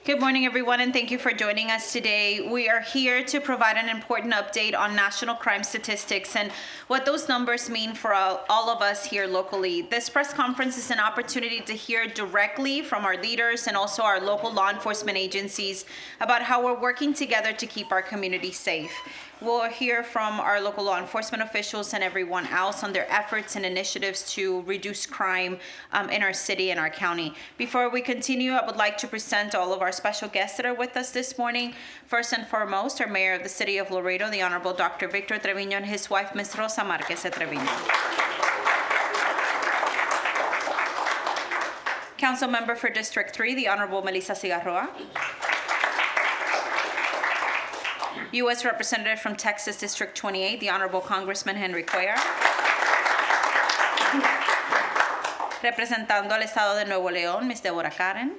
Good morning, everyone, and thank you for joining us today. We are here to provide an important update on national crime statistics and what those numbers mean for all of us here locally. This press conference is an opportunity to hear directly from our leaders and also our local law enforcement agencies about how we're working together to keep our community safe. We'll hear from our local law enforcement officials and everyone else on their efforts and initiatives to reduce crime in our city and our county. Before we continue, I would like to present all of our special guests that are with us this morning. First and foremost, our Mayor of the City of Laredo, the Honorable Dr. Victor Treviño, and his wife, Ms. Rosa Marquez Treviño. Council Member for District 3, the Honorable Melissa Cigarroa. U.S. Representative from Texas District 28, the Honorable Congressman Henry Cuellar. Representando al Estado de Nuevo León, Ms. Deborah Karen.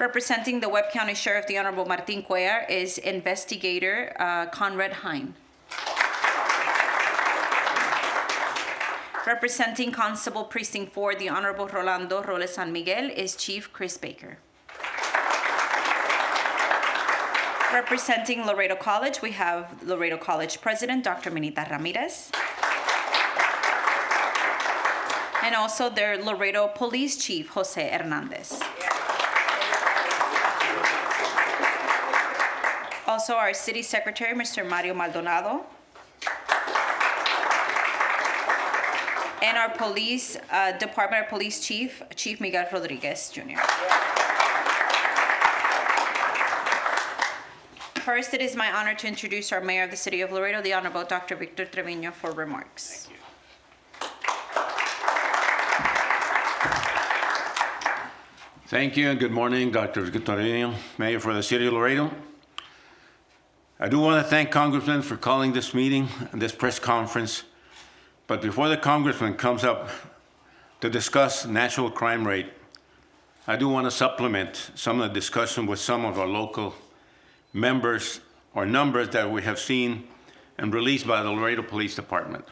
Representing the Webb County Sheriff, the Honorable Martin Cuellar, is Investigator Conrad Hine. Representing Constable Precinct 4, the Honorable Rolando Roles San Miguel, is Chief Chris Baker. Representing Laredo College, we have Laredo College President, Dr. Minita Ramirez. And also their Laredo Police Chief, Jose Hernandez. Also our City Secretary, Mr. Mario Maldonado. And our Police Department of Police Chief, Chief Miguel Rodriguez, Jr. First, it is my honor to introduce our Mayor of the City of Laredo, the Honorable Dr. Victor Treviño, for remarks. Thank you. Thank you and good morning, Dr. Victor Treviño, Mayor for the City of Laredo. I do want to thank Congressman for calling this meeting and this press conference. But before the Congressman comes up to discuss national crime rate, I do want to supplement some of the discussion with some of our local members or numbers that we have seen and released by the Laredo Police Department.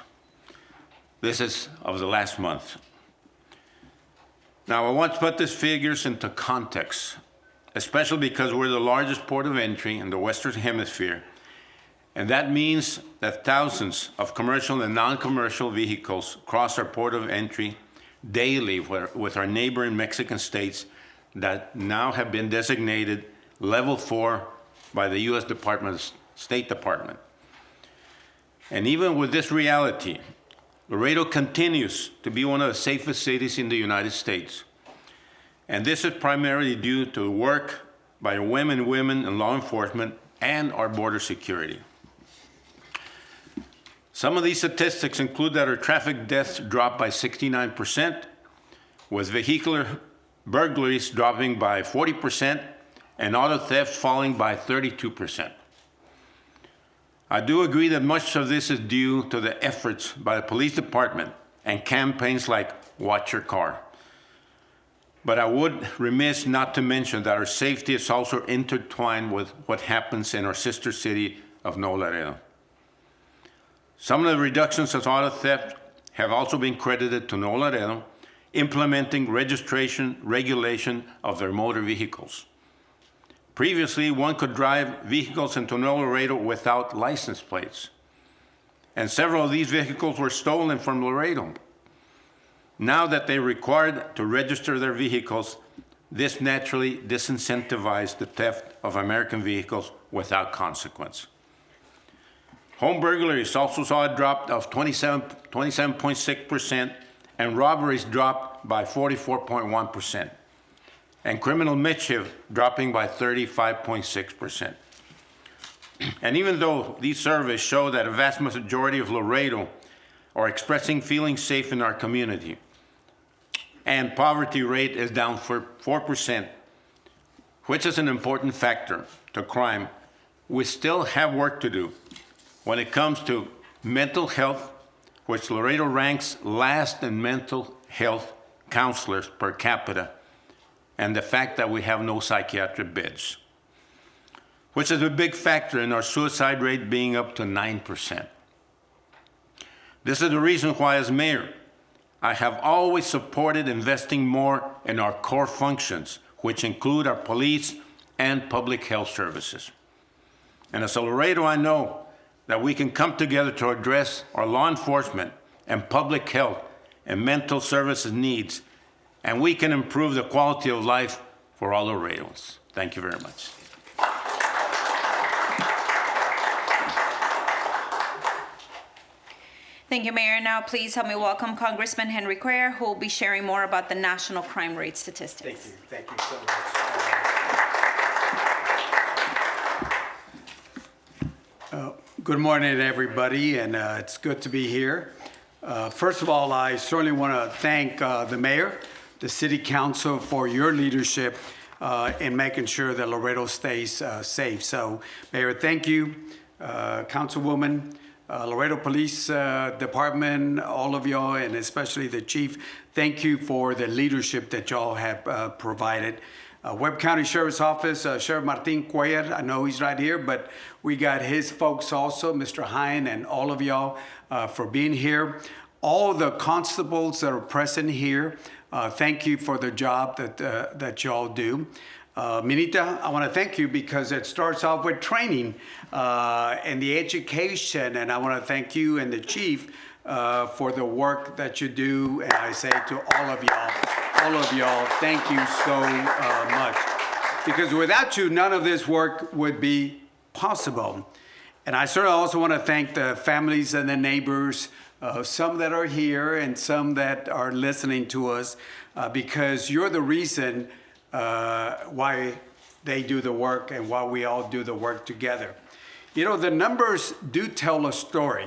This is of the last month. Now, I want to put these figures into context, especially because we're the largest port of entry in the Western Hemisphere, and that means that thousands of commercial and non-commercial vehicles cross our port of entry daily with our neighboring Mexican states that now have been designated Level 4 by the U.S. State Department. And even with this reality, Laredo continues to be one of the safest cities in the United States. And this is primarily due to the work by our women in law enforcement and our border security. Some of these statistics include that our traffic deaths dropped by 69%, with vehicular burglaries dropping by 40%, and auto theft falling by 32%. I do agree that much of this is due to the efforts by the police department and campaigns like Watch Your Car. But I would remiss not to mention that our safety is also intertwined with what happens in our sister city of Nuevo Laredo. Some of the reductions of auto theft have also been credited to Nuevo Laredo implementing registration regulation of their motor vehicles. Previously, one could drive vehicles into Nuevo Laredo without license plates, and several of these vehicles were stolen from Laredo. Now that they're required to register their vehicles, this naturally disincentivized the theft of American vehicles without consequence. Home burglaries also saw a drop of 27.6%, and robberies dropped by 44.1%. And criminal mischief dropping by 35.6%. And even though these surveys show that a vast majority of Laredo are expressing feeling safe in our community, and poverty rate is down for 4%, which is an important factor to crime, we still have work to do when it comes to mental health, which Laredo ranks last in mental health counselors per capita, and the fact that we have no psychiatric beds, which is a big factor in our suicide rate being up to 9%. This is the reason why, as mayor, I have always supported investing more in our core functions, which include our police and public health services. And as a Laredo, I know that we can come together to address our law enforcement and public health and mental services needs, and we can improve the quality of life for all Laredoans. Thank you very much. Thank you, Mayor. Now, please help me welcome Congressman Henry Cuellar, who will be sharing more about the national crime rate statistics. Thank you so much. Good morning, everybody, and it's good to be here. First of all, I certainly want to thank the mayor, the city council for your leadership in making sure that Laredo stays safe. So, Mayor, thank you, Councilwoman, Laredo Police Department, all of y'all, and especially the chief. Thank you for the leadership that y'all have provided. Webb County Sheriff's Office, Sheriff Martin Cuellar, I know he's right here, but we got his folks also, Mr. Hine, and all of y'all for being here. All the constables that are present here, thank you for the job that y'all do. Minita, I want to thank you because it starts off with training and the education, and I want to thank you and the chief for the work that you do. And I say to all of y'all, thank you so much. Because without you, none of this work would be possible. And I certainly also want to thank the families and the neighbors, some that are here and some that are listening to us, because you're the reason why they do the work and why we all do the work together. You know, the numbers do tell a story.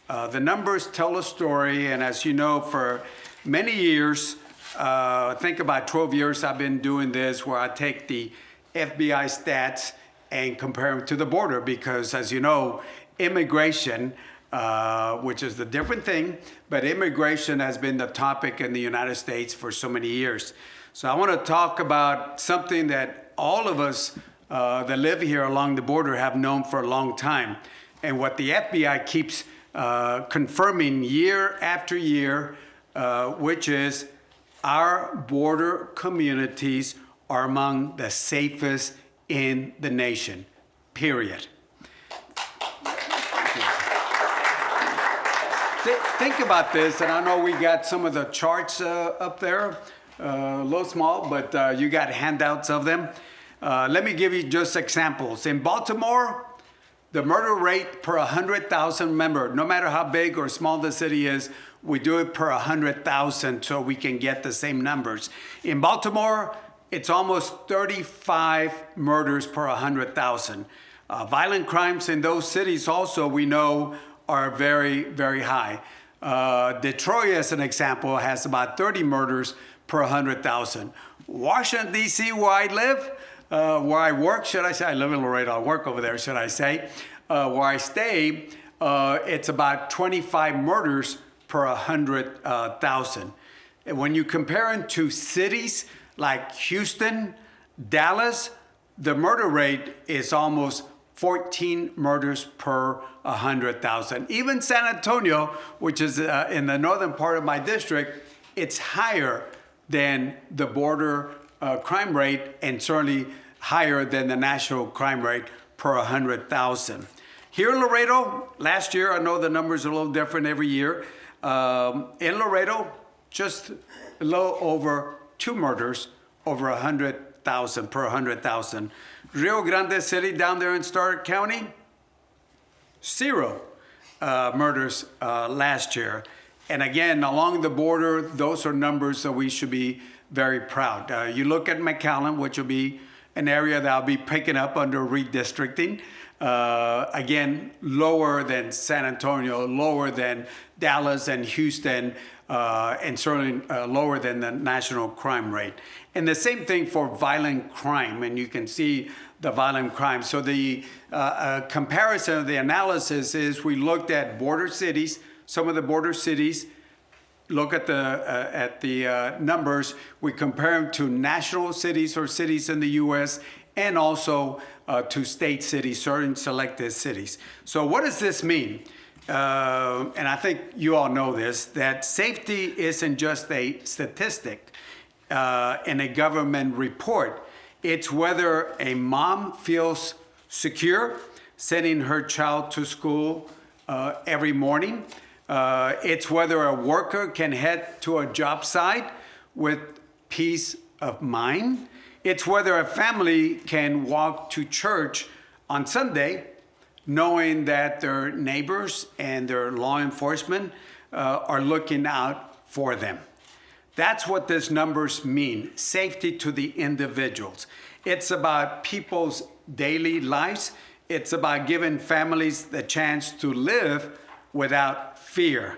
The numbers tell a story, and as you know, for many years, I think about 12 years I've been doing this, where I take the FBI stats and compare them to the border, because as you know, immigration, which is the different thing, but immigration has been the topic in the United States for so many years. So I want to talk about something that all of us that live here along the border have known for a long time, and what the FBI keeps confirming year after year, which is our border communities are among the safest in the nation, period. Think about this, and I know we got some of the charts up there, a little small, but you got handouts of them. Let me give you just examples. In Baltimore, the murder rate per 100,000, remember, no matter how big or small the city is, we do it per 100,000 so we can get the same numbers. In Baltimore, it's almost 35 murders per 100,000. Violent crimes in those cities also, we know, are very, very high. Detroit, as an example, has about 30 murders per 100,000. Washington, D.C., where I live, where I work, should I say, I live in Laredo, I work over there, should I say, where I stay, it's about 25 murders per 100,000. And when you compare it to cities like Houston, Dallas, the murder rate is almost 14 murders per 100,000. Even San Antonio, which is in the northern part of my district, it's higher than the border crime rate, and certainly higher than the national crime rate per 100,000. Here in Laredo, last year, I know the numbers are a little different every year. In Laredo, just a little over 2 murders over 100,000 per 100,000. Rio Grande City down there in Stark County, 0 murders last year. And again, along the border, those are numbers that we should be very proud. You look at McAllen, which will be an area that I'll be picking up under redistricting. Again, lower than San Antonio, lower than Dallas and Houston, and certainly lower than the national crime rate. And the same thing for violent crime, and you can see the violent crime. So the comparison of the analysis is we looked at border cities, some of the border cities, look at the numbers, we compare them to national cities or cities in the U.S., and also to state cities, certain selected cities. So what does this mean? and I think you all know this, that safety isn't just a statistic in a government report. It's whether a mom feels secure sending her child to school every morning. It's whether a worker can head to a job site with peace of mind. It's whether a family can walk to church on Sunday knowing that their neighbors and their law enforcement are looking out for them. That's what these numbers mean, safety to the individuals. It's about people's daily lives. It's about giving families the chance to live without fear.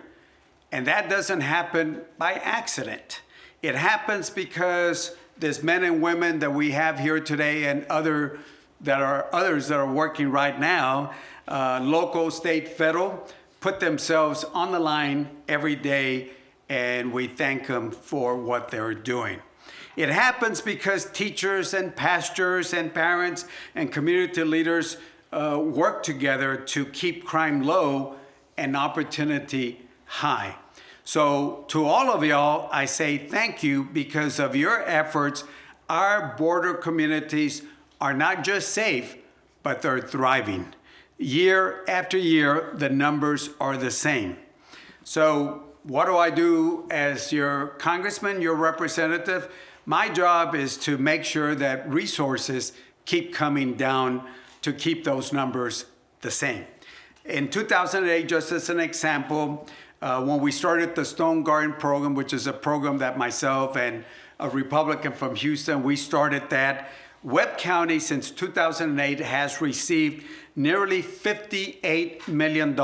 And that doesn't happen by accident. It happens because these men and women that we have here today and others that are working right now, local, state, federal, put themselves on the line every day, and we thank them for what they're doing. It happens because teachers and pastors and parents and community leaders work together to keep crime low and opportunity high. So to all of y'all, I say thank you. Because of your efforts, our border communities are not just safe, but they're thriving. Year after year, the numbers are the same. So what do I do as your congressman, your representative? My job is to make sure that resources keep coming down to keep those numbers the same. In 2008, just as an example, when we started the Stone Garden program, which is a program that myself and a Republican from Houston, we started that. Webb County, since 2008, has received nearly $58 million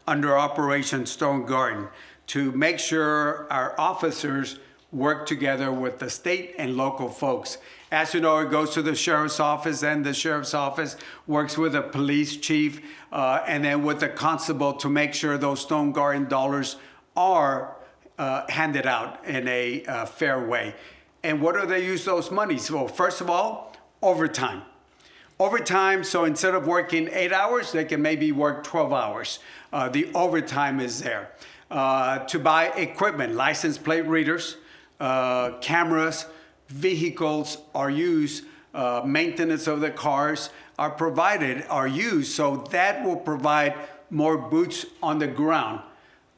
under Operation Stone Garden to make sure our officers work together with the state and local folks. As you know, it goes to the sheriff's office, and the sheriff's office works with the police chief and then with the constable to make sure those Stone Garden dollars are handed out in a fair way. And what do they use those monies? Well, first of all, overtime. Overtime, so instead of working 8 hours, they can maybe work 12 hours. The overtime is there. To buy equipment, license plate readers, cameras, vehicles are used, maintenance of the cars are provided, are used, so that will provide more boots on the ground.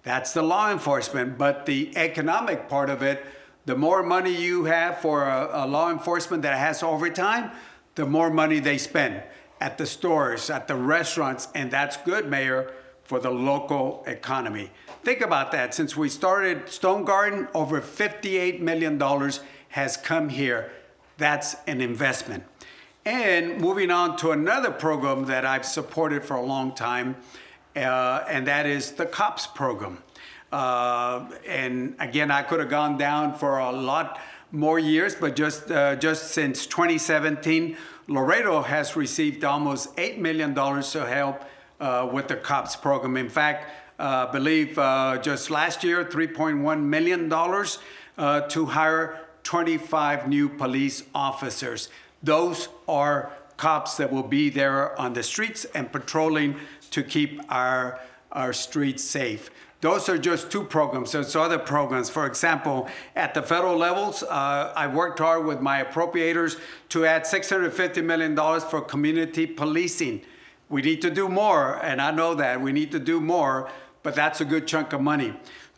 That's the law enforcement, but the economic part of it, the more money you have for a law enforcement that has overtime, the more money they spend at the stores, at the restaurants, and that's good, Mayor, for the local economy. Think about that. Since we started Stone Garden, over $58 million has come here. That's an investment. And moving on to another program that I've supported for a long time, and that is the COPS program. And again, I could have gone down for a lot more years, but just since 2017, Laredo has received almost $8 million to help with the COPS program. In fact, I believe just last year, $3.1 million to hire 25 new police officers. Those are cops that will be there on the streets and patrolling to keep our streets safe. Those are just two programs. There's other programs. For example, at the federal levels, I worked hard with my appropriators to add $650 million for community policing. We need to do more, and I know that we need to do more, but that's a good chunk of money.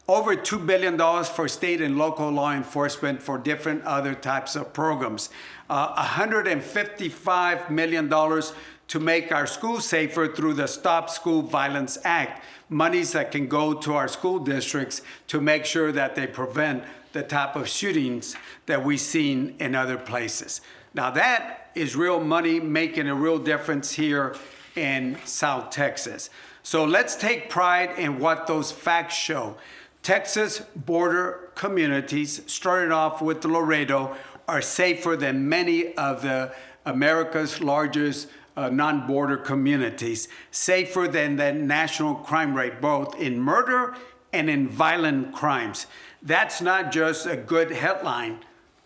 Over $2 billion for state and local law enforcement for different other types of programs. $155 million to make our schools safer through the Stop School Violence Act. Monies that can go to our school districts to make sure that they prevent the type of shootings that we've seen in other places. Now that is real money making a real difference here in South Texas. So let's take pride in what those facts show. Texas border communities, started off with Laredo, are safer than many of the America's largest non-border communities, safer than the national crime rate, both in murder and in violent crimes. That's not just a good headline,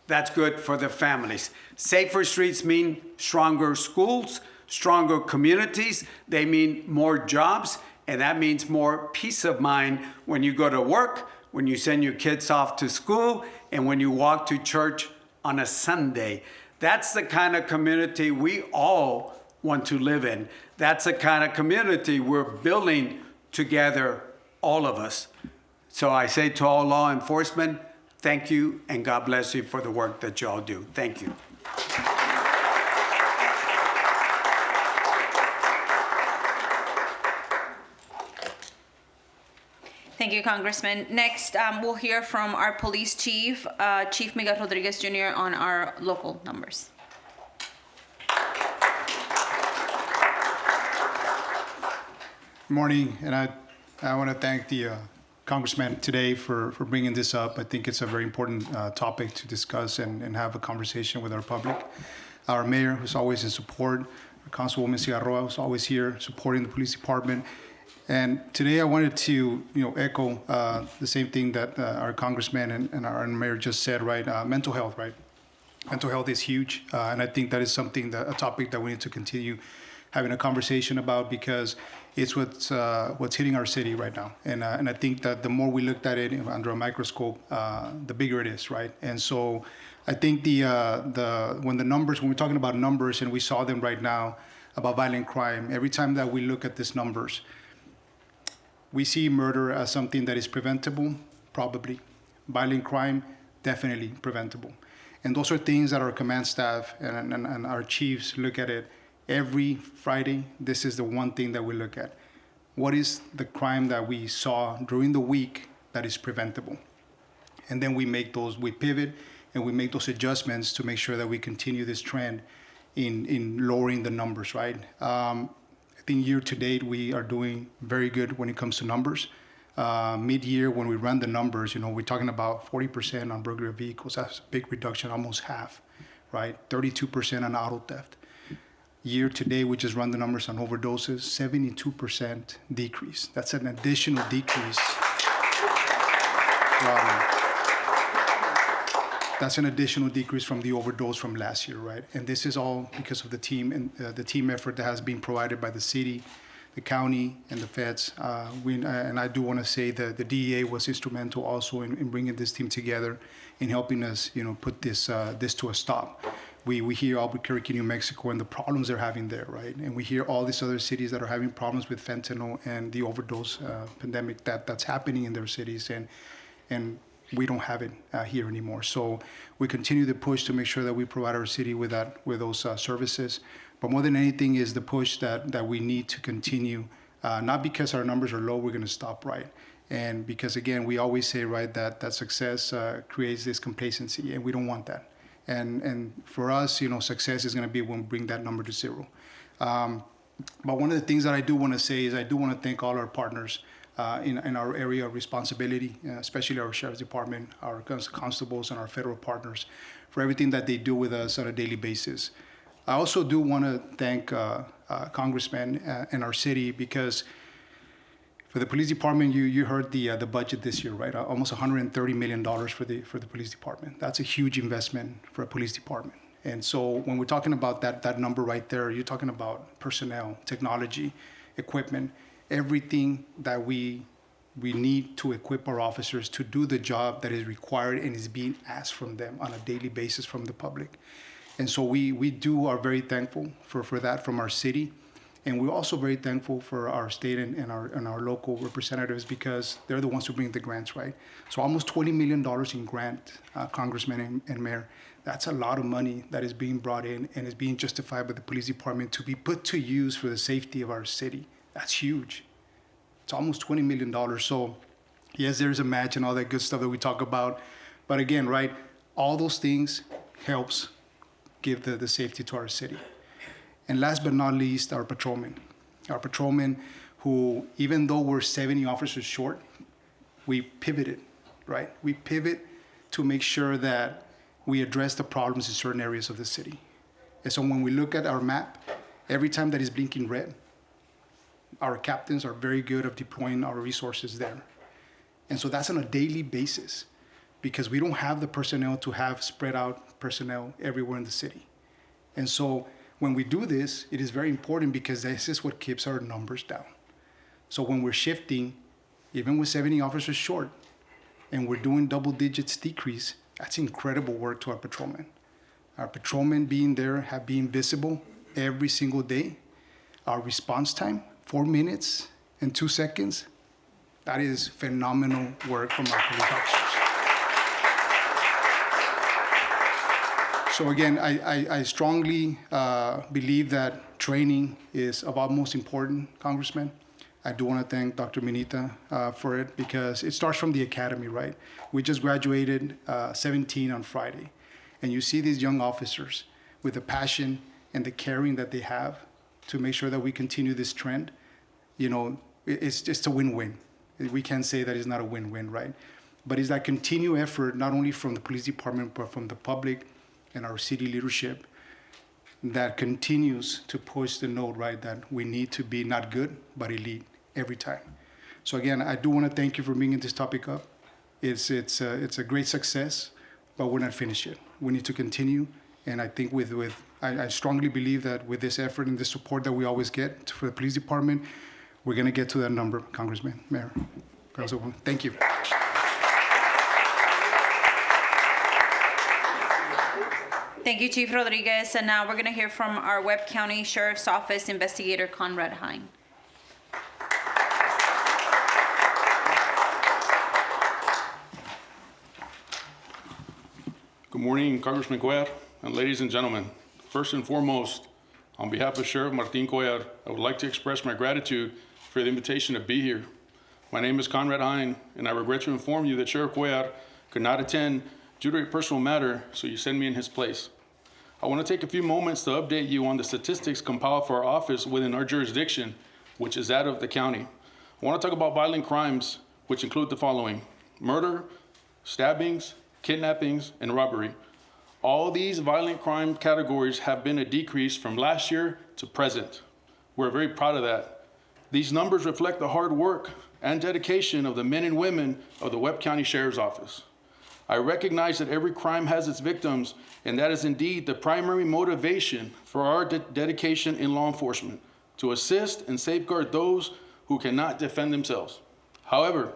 that's good for the families. Safer streets mean stronger schools, stronger communities, they mean more jobs, And that means more peace of mind when you go to work, when you send your kids off to school, and when you walk to church on a Sunday. That's the kind of community we all want to live in. That's the kind of community we're building together, all of us. So I say to all law enforcement, thank you and God bless you for the work that y'all do. Thank you. Thank you, Congressman. Next, we'll hear from our police chief, Chief Miguel Rodriguez Jr. on our local numbers. Good morning, and I want to thank the Congressman today for bringing this up. I think it's a very important topic to discuss and have a conversation with our public. Our mayor, who's always in support, our Councilwoman Cigarroa, who's always here supporting the police department. And today I wanted to, echo the same thing that our congressman and our mayor just said, right? Mental health, right? Mental health is huge, and I think that is a topic that we need to continue having a conversation about because it's what's hitting our city right now. And I think that the more we looked at it under a microscope, the bigger it is, right? And so I think when we're talking about numbers and we saw them right now about violent crime, every time that we look at these numbers, we see murder as something that is preventable, probably. Violent crime, definitely preventable. And those are things that our command staff and our chiefs look at it every Friday. This is the one thing that we look at. What is the crime that we saw during the week that is preventable? And then we pivot and we make those adjustments to make sure that we continue this trend in lowering the numbers, right? I think year to date, we are doing very good when it comes to numbers. Mid-year, when we run the numbers, we're talking about 40% on burglary vehicles. That's a big reduction, almost half, right? 32% on auto theft. Year to date, we just run the numbers on overdoses, 72% decrease. That's an additional decrease. That's an additional decrease from the overdose from last year, right? And this is all because of the team and the team effort that has been provided by the city, the county, and the feds. And I do want to say that the DEA was instrumental also in bringing this team together in helping us, put this to a stop. We hear Albuquerque, New Mexico, and the problems they're having there, right? And we hear all these other cities that are having problems with fentanyl and the overdose pandemic that's happening in their cities, and we don't have it here anymore. So we continue to push to make sure that we provide our city with those services. But more than anything is the push that we need to continue, not because our numbers are low, we're going to stop, right? And because, again, we always say, right, that success creates this complacency, and we don't want that. And for us, success is going to be when we bring that number to zero. But one of the things that I do want to say is I do want to thank all our partners in our area of responsibility, especially our sheriff's department, our constables, and our federal partners for everything that they do with us on a daily basis. I also do want to thank congressmen and our city because for the police department, you heard the budget this year, right? Almost $130 million for the police department. That's a huge investment for a police department. And so when we're talking about that number right there, you're talking about personnel, technology, equipment, everything that we need to equip our officers to do the job that is required and is being asked from them on a daily basis from the public. And so we are very thankful for that from our city. And we're also very thankful for our state and our local representatives because they're the ones who bring the grants, right? So almost $20 million in grant, Congressman and Mayor. That's a lot of money that is being brought in and is being justified by the police department to be put to use for the safety of our city. That's huge. It's almost $20 million. So yes, there's a match and all that good stuff that we talk about. But again, right, all those things helps give the safety to our city. And last but not least, our patrolmen. Our patrolmen who, even though we're 70 officers short, we pivoted, right? We pivot to make sure that we address the problems in certain areas of the city. And so when we look at our map, every time that is blinking red, our captains are very good at deploying our resources there. And so that's on a daily basis because we don't have the personnel to have spread out personnel everywhere in the city. And so when we do this, it is very important because this is what keeps our numbers down. So when we're shifting, even with 70 officers short, and we're doing double digits decrease, that's incredible work to our patrolmen. Our patrolmen being there, have been visible every single day. Our response time, 4 minutes and 2 seconds. That is phenomenal work from our police officers. So again, I strongly believe that training is of utmost important, Congressman. I do want to thank Dr. Minita for it because it starts from the academy, right? We just graduated 17 on Friday. And you see these young officers with the passion and the caring that they have to make sure that we continue this trend. You know, it's just a win-win. We can't say that it's not a win-win, right? But it's that continued effort, not only from the police department, but from the public and our city leadership that continues to push the note, right, that we need to be not good, but elite every time. So again, I do want to thank you for bringing this topic up. It's a great success, but we're not finished yet. We need to continue, and I think I strongly believe that with this effort and the support that we always get for the police department, we're going to get to that number, Congressman, Mayor, Councilwoman. Thank you. Thank you, Chief Rodriguez. And now we're going to hear from our Webb County Sheriff's Office Investigator Conrad Hine. Good morning, Congressman Cuellar, and ladies and gentlemen. First and foremost, on behalf of Sheriff Martin Cuellar, I would like to express my gratitude for the invitation to be here. My name is Conrad Hine, and I regret to inform you that Sheriff Cuellar could not attend due to a personal matter, so you send me in his place. I want to take a few moments to update you on the statistics compiled for our office within our jurisdiction, which is that of the county. I want to talk about violent crimes, which include the following: murder, stabbings, kidnappings, and robbery. All these violent crime categories have been a decrease from last year to present. We're very proud of that. These numbers reflect the hard work and dedication of the men and women of the Webb County Sheriff's Office. I recognize that every crime has its victims, and that is indeed the primary motivation for our dedication in law enforcement, to assist and safeguard those who cannot defend themselves. However,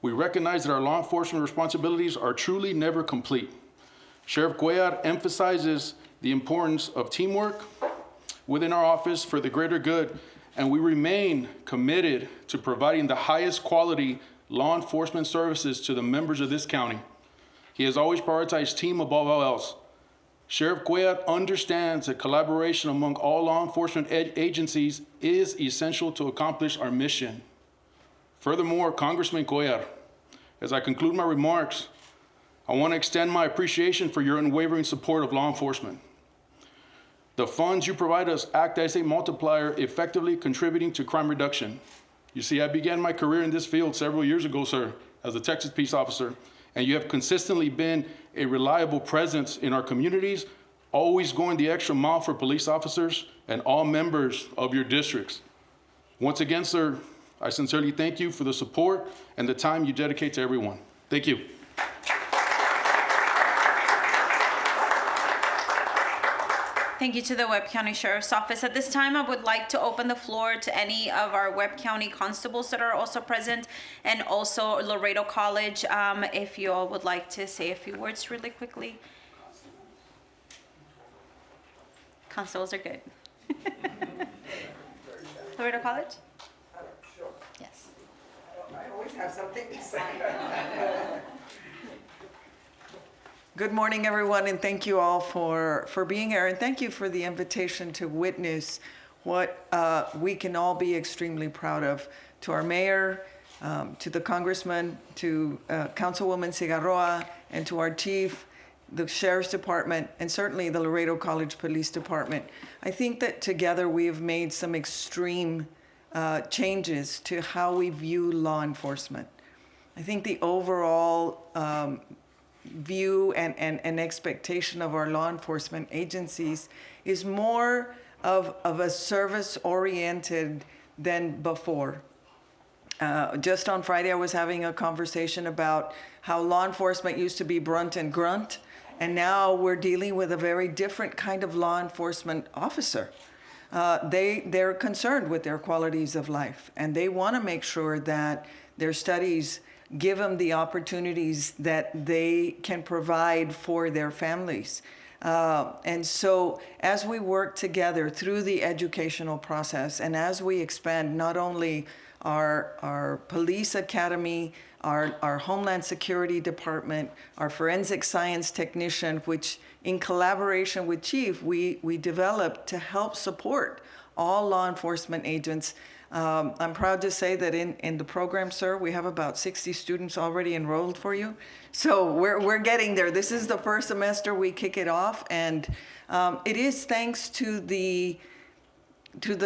we recognize that our law enforcement responsibilities are truly never complete. Sheriff Cuellar emphasizes the importance of teamwork within our office for the greater good, and we remain committed to providing the highest quality law enforcement services to the members of this county. He has always prioritized team above all else. Sheriff Cuellar understands that collaboration among all law enforcement agencies is essential to accomplish our mission. Furthermore, Congressman Cuellar, as I conclude my remarks, I want to extend my appreciation for your unwavering support of law enforcement. The funds you provide us act as a multiplier, effectively contributing to crime reduction. You see, I began my career in this field several years ago, sir, as a Texas peace officer, and you have consistently been a reliable presence in our communities, always going the extra mile for police officers and all members of your districts. Once again, sir, I sincerely thank you for the support and the time you dedicate to everyone. Thank you. Thank you to the Webb County Sheriff's Office. At this time, I would like to open the floor to any of our Webb County constables that are also present, and also Laredo College, if you all would like to say a few words really quickly. Constables are good. Laredo College? Yes. I always have something to say. Good morning, everyone, and thank you all for being here, and thank you for the invitation to witness what we can all be extremely proud of. To our mayor, to the congressman, to Councilwoman Cigarroa, and to our chief, the Sheriff's Department, and certainly the Laredo College Police Department. I think that together we have made some extreme changes to how we view law enforcement. I think the overall view and expectation of our law enforcement agencies is more of a service-oriented than before. Just on Friday, I was having a conversation about how law enforcement used to be brunt and grunt, and now we're dealing with a very different kind of law enforcement officer. they're concerned with their qualities of life, and they want to make sure that their studies give them the opportunities that they can provide for their families. And so as we work together through the educational process, and as we expand not only our police academy, our Homeland Security Department, our forensic science technician, which in collaboration with Chief, we developed to help support all law enforcement agents. I'm proud to say that in the program, sir, we have about 60 students already enrolled for you. So we're getting there. This is the first semester we kick it off, and it is thanks to the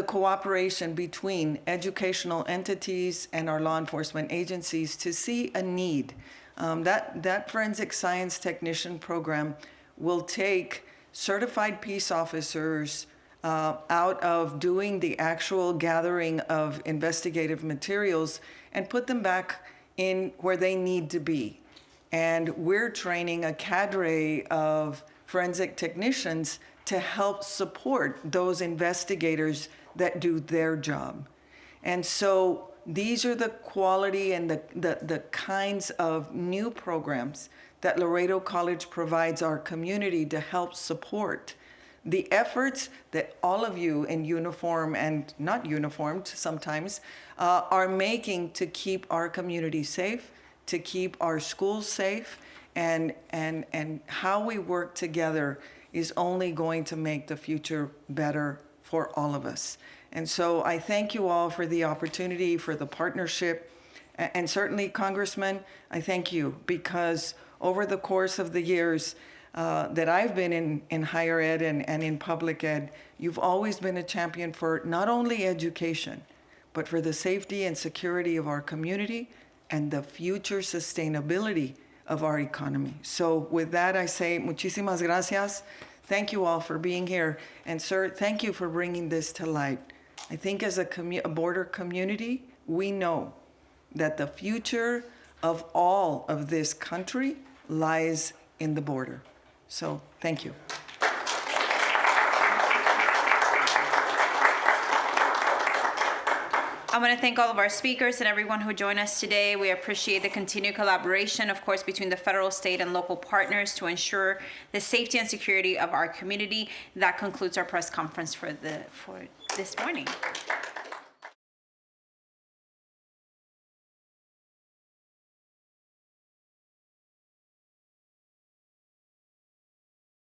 cooperation between educational entities and our law enforcement agencies to see a need. That forensic science technician program will take certified peace officers out of doing the actual gathering of investigative materials and put them back in where they need to be. And we're training a cadre of forensic technicians to help support those investigators that do their job. And so these are the quality and the kinds of new programs that Laredo College provides our community to help support the efforts that all of you in uniform and not uniformed sometimes are making to keep our community safe, to keep our schools safe, and how we work together is only going to make the future better for all of us. And so I thank you all for the opportunity, for the partnership, and certainly, Congressman, I thank you, because over the course of the years that I've been in higher ed and in public ed, you've always been a champion for not only education, but for the safety and security of our community and the future sustainability of our economy. So with that, I say muchísimas gracias. Thank you all for being here. And sir, thank you for bringing this to light. I think as a border community, we know that the future of all of this country lies in the border. So thank you. I want to thank all of our speakers and everyone who joined us today. We appreciate the continued collaboration, of course, between the federal, state, and local partners to ensure the safety and security of our community. That concludes our press conference for this morning.